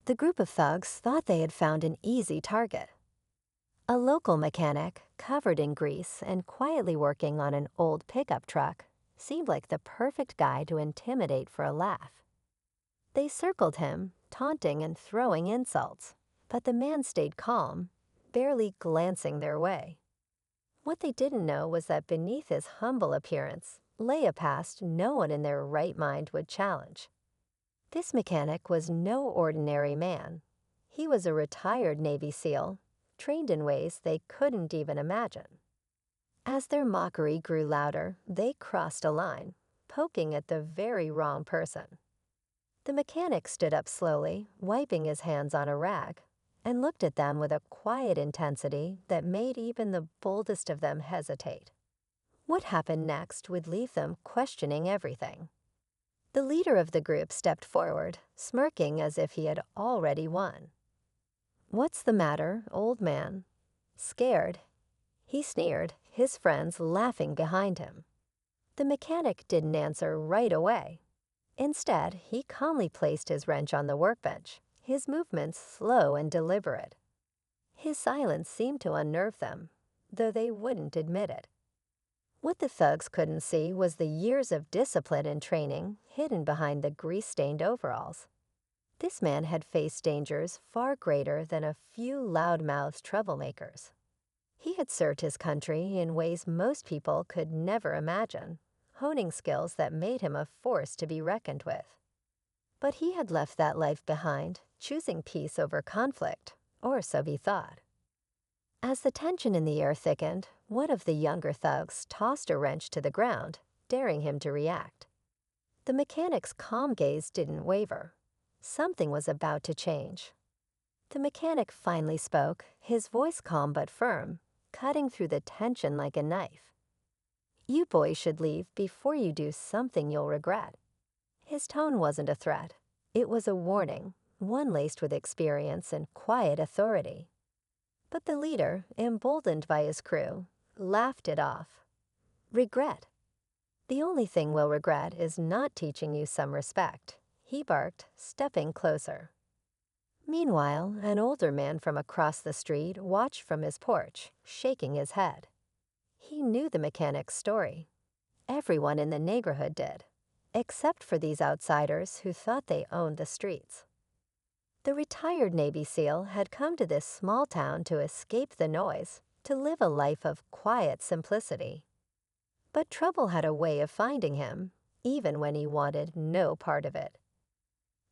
The group of thugs thought they had found an easy target. A local mechanic, covered in grease and quietly working on an old pickup truck, seemed like the perfect guy to intimidate for a laugh. They circled him, taunting and throwing insults, but the man stayed calm, barely glancing their way. What they didn't know was that beneath his humble appearance lay a past no one in their right mind would challenge. This mechanic was no ordinary man. He was a retired Navy SEAL, trained in ways they couldn't even imagine. As their mockery grew louder, they crossed a line, poking at the very wrong person. The mechanic stood up slowly, wiping his hands on a rag, and looked at them with a quiet intensity that made even the boldest of them hesitate. What happened next would leave them questioning everything. The leader of the group stepped forward, smirking as if he had already won. "What's the matter, old man?" "Scared?" he sneered, his friends laughing behind him. The mechanic didn't answer right away. Instead, he calmly placed his wrench on the workbench, his movements slow and deliberate. His silence seemed to unnerve them, though they wouldn't admit it. What the thugs couldn't see was the years of discipline and training hidden behind the grease-stained overalls. This man had faced dangers far greater than a few loud-mouthed troublemakers. He had served his country in ways most people could never imagine, honing skills that made him a force to be reckoned with. But he had left that life behind, choosing peace over conflict, or so he thought. As the tension in the air thickened, one of the younger thugs tossed a wrench to the ground, daring him to react. The mechanic's calm gaze didn't waver. Something was about to change. The mechanic finally spoke, his voice calm but firm, cutting through the tension like a knife. "You boys should leave before you do something you'll regret." His tone wasn't a threat. It was a warning, one laced with experience and quiet authority. But the leader, emboldened by his crew, laughed it off. "Regret? The only thing we'll regret is not teaching you some respect," he barked, stepping closer. Meanwhile, an older man from across the street watched from his porch, shaking his head. He knew the mechanic's story. Everyone in the neighborhood did, except for these outsiders who thought they owned the streets. The retired Navy SEAL had come to this small town to escape the noise, to live a life of quiet simplicity. But trouble had a way of finding him, even when he wanted no part of it.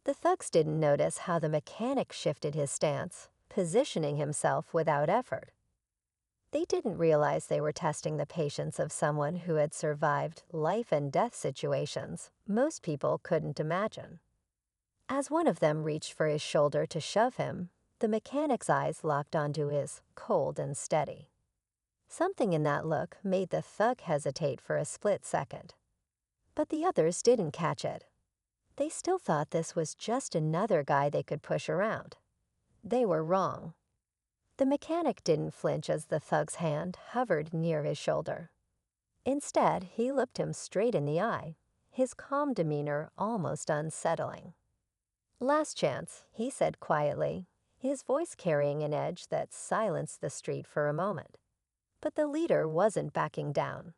The thugs didn't notice how the mechanic shifted his stance, positioning himself without effort. They didn't realize they were testing the patience of someone who had survived life-and-death situations most people couldn't imagine. As one of them reached for his shoulder to shove him, the mechanic's eyes locked onto his, cold and steady. Something in that look made the thug hesitate for a split second. But the others didn't catch it. They still thought this was just another guy they could push around. They were wrong. The mechanic didn't flinch as the thug's hand hovered near his shoulder. Instead, he looked him straight in the eye, his calm demeanor almost unsettling. "Last chance," he said quietly, his voice carrying an edge that silenced the street for a moment. But the leader wasn't backing down.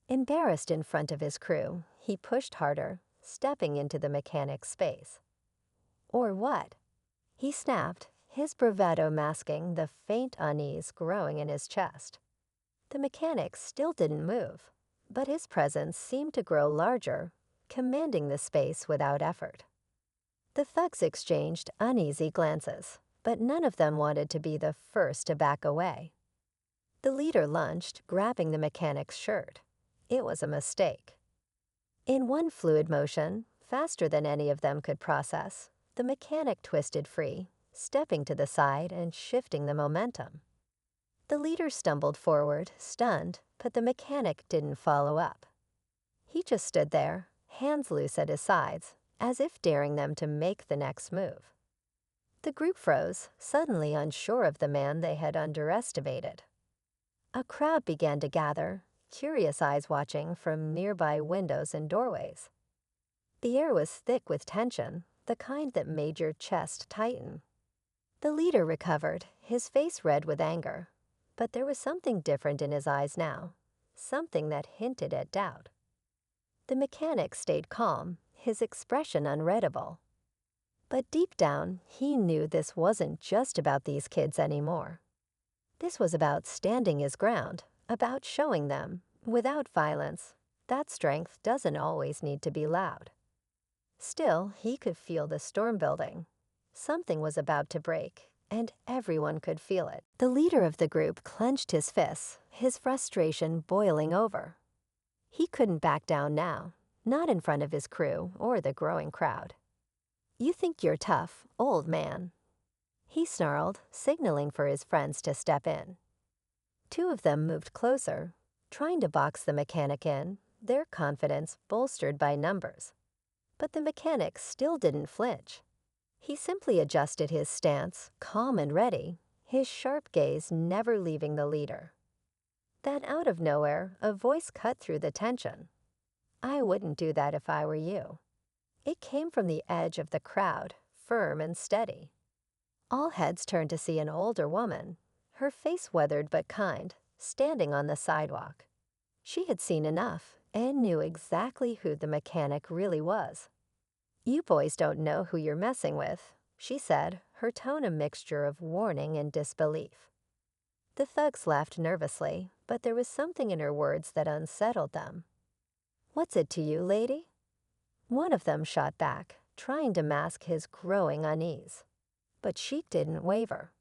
Embarrassed in front of his crew, he pushed harder, stepping into the mechanic's space. "Or what?" he snapped, his bravado masking the faint unease growing in his chest. The mechanic still didn't move, but his presence seemed to grow larger, commanding the space without effort. The thugs exchanged uneasy glances, but none of them wanted to be the first to back away. The leader lunged, grabbing the mechanic's shirt. It was a mistake. In one fluid motion, faster than any of them could process, the mechanic twisted free, stepping to the side and shifting the momentum. The leader stumbled forward, stunned, but the mechanic didn't follow up. He just stood there, hands loose at his sides, as if daring them to make the next move. The group froze, suddenly unsure of the man they had underestimated. A crowd began to gather, curious eyes watching from nearby windows and doorways. The air was thick with tension, the kind that made your chest tighten. The leader recovered, his face red with anger. But there was something different in his eyes now, something that hinted at doubt. The mechanic stayed calm, his expression unreadable. But deep down, he knew this wasn't just about these kids anymore. This was about standing his ground, about showing them, without violence, that strength doesn't always need to be loud. Still, he could feel the storm building. Something was about to break, and everyone could feel it. The leader of the group clenched his fists, his frustration boiling over. He couldn't back down now, not in front of his crew or the growing crowd. "You think you're tough, old man," he snarled, signaling for his friends to step in. Two of them moved closer, trying to box the mechanic in, their confidence bolstered by numbers. But the mechanic still didn't flinch. He simply adjusted his stance, calm and ready, his sharp gaze never leaving the leader. Then out of nowhere, a voice cut through the tension. "I wouldn't do that if I were you." It came from the edge of the crowd, firm and steady. All heads turned to see an older woman, her face weathered but kind, standing on the sidewalk. She had seen enough and knew exactly who the mechanic really was. "You boys don't know who you're messing with," she said, her tone a mixture of warning and disbelief. The thugs laughed nervously, but there was something in her words that unsettled them. "What's it to you, lady?" One of them shot back, trying to mask his growing unease. But she didn't waver.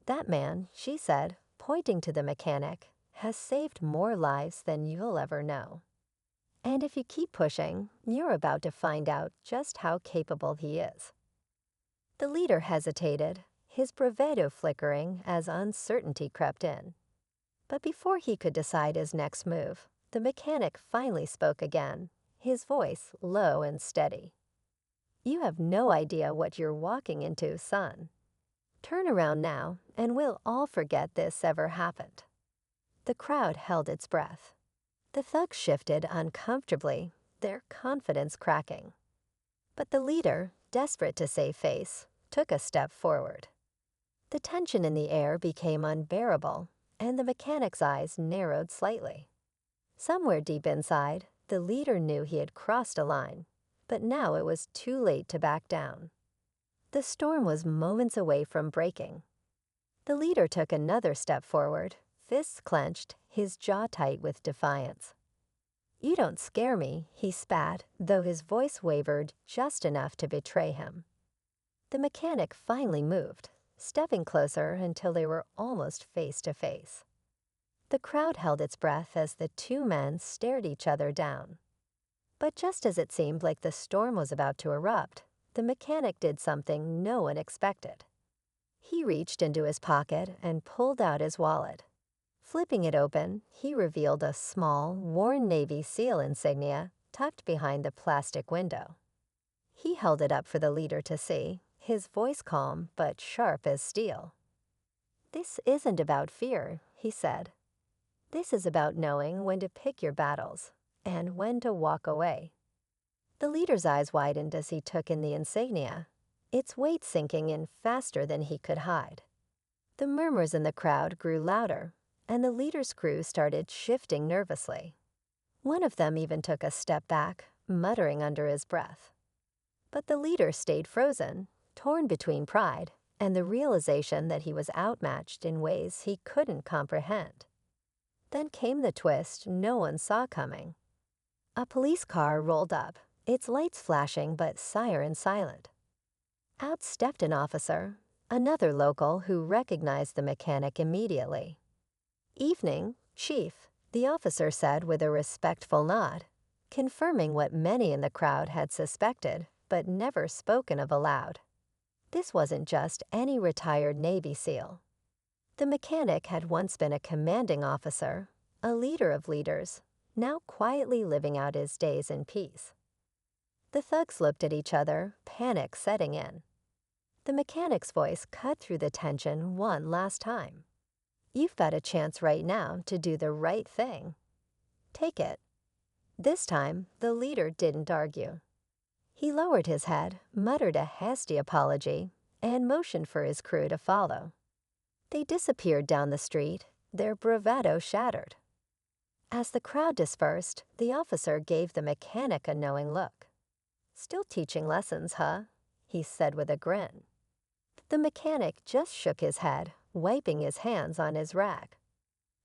"That man," she said, pointing to the mechanic, "has saved more lives than you'll ever know. And if you keep pushing, you're about to find out just how capable he is." The leader hesitated, his bravado flickering as uncertainty crept in. But before he could decide his next move, the mechanic finally spoke again, his voice low and steady. "You have no idea what you're walking into, son. Turn around now, and we'll all forget this ever happened." The crowd held its breath. The thugs shifted uncomfortably, their confidence cracking. But the leader, desperate to save face, took a step forward. The tension in the air became unbearable, and the mechanic's eyes narrowed slightly. Somewhere deep inside, the leader knew he had crossed a line, but now it was too late to back down. The storm was moments away from breaking. The leader took another step forward, fists clenched, his jaw tight with defiance. "You don't scare me," he spat, though his voice wavered just enough to betray him. The mechanic finally moved, stepping closer until they were almost face to face. The crowd held its breath as the two men stared each other down. But just as it seemed like the storm was about to erupt, the mechanic did something no one expected. He reached into his pocket and pulled out his wallet. Flipping it open, he revealed a small, worn Navy SEAL insignia tucked behind the plastic window. He held it up for the leader to see, his voice calm but sharp as steel. "This isn't about fear," he said. "This is about knowing when to pick your battles and when to walk away." The leader's eyes widened as he took in the insignia, its weight sinking in faster than he could hide. The murmurs in the crowd grew louder, and the leader's crew started shifting nervously. One of them even took a step back, muttering under his breath. But the leader stayed frozen, torn between pride and the realization that he was outmatched in ways he couldn't comprehend. Then came the twist no one saw coming. A police car rolled up, its lights flashing but siren silent. Out stepped an officer, another local who recognized the mechanic immediately. "Evening, Chief," the officer said with a respectful nod, confirming what many in the crowd had suspected but never spoken of aloud. This wasn't just any retired Navy SEAL. The mechanic had once been a commanding officer, a leader of leaders, now quietly living out his days in peace. The thugs looked at each other, panic setting in. The mechanic's voice cut through the tension one last time. "You've got a chance right now to do the right thing. Take it." This time, the leader didn't argue. He lowered his head, muttered a hasty apology, and motioned for his crew to follow. They disappeared down the street, their bravado shattered. As the crowd dispersed, the officer gave the mechanic a knowing look. "Still teaching lessons, huh?" he said with a grin. The mechanic just shook his head, wiping his hands on his rag.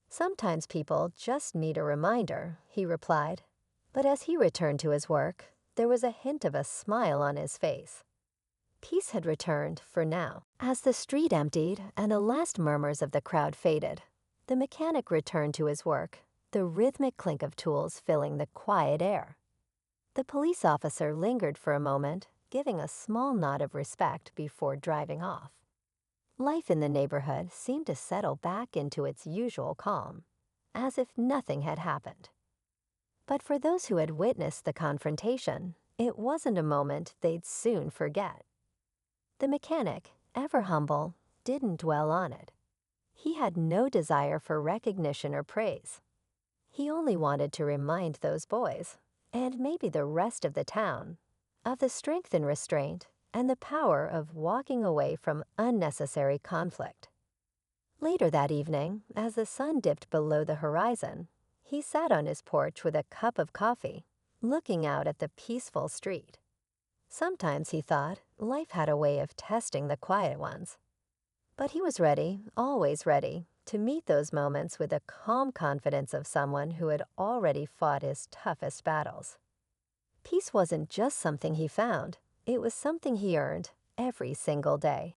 "Sometimes people just need a reminder," he replied. But as he returned to his work, there was a hint of a smile on his face. Peace had returned for now. As the street emptied and the last murmurs of the crowd faded, the mechanic returned to his work, the rhythmic clink of tools filling the quiet air. The police officer lingered for a moment, giving a small nod of respect before driving off. Life in the neighborhood seemed to settle back into its usual calm, as if nothing had happened. But for those who had witnessed the confrontation, it wasn't a moment they'd soon forget. The mechanic, ever humble, didn't dwell on it. He had no desire for recognition or praise. He only wanted to remind those boys, and maybe the rest of the town, of the strength and restraint and the power of walking away from unnecessary conflict. Later that evening, as the sun dipped below the horizon, he sat on his porch with a cup of coffee, looking out at the peaceful street. Sometimes, he thought, life had a way of testing the quiet ones. But he was ready, always ready, to meet those moments with the calm confidence of someone who had already fought his toughest battles. Peace wasn't just something he found, it was something he earned every single day.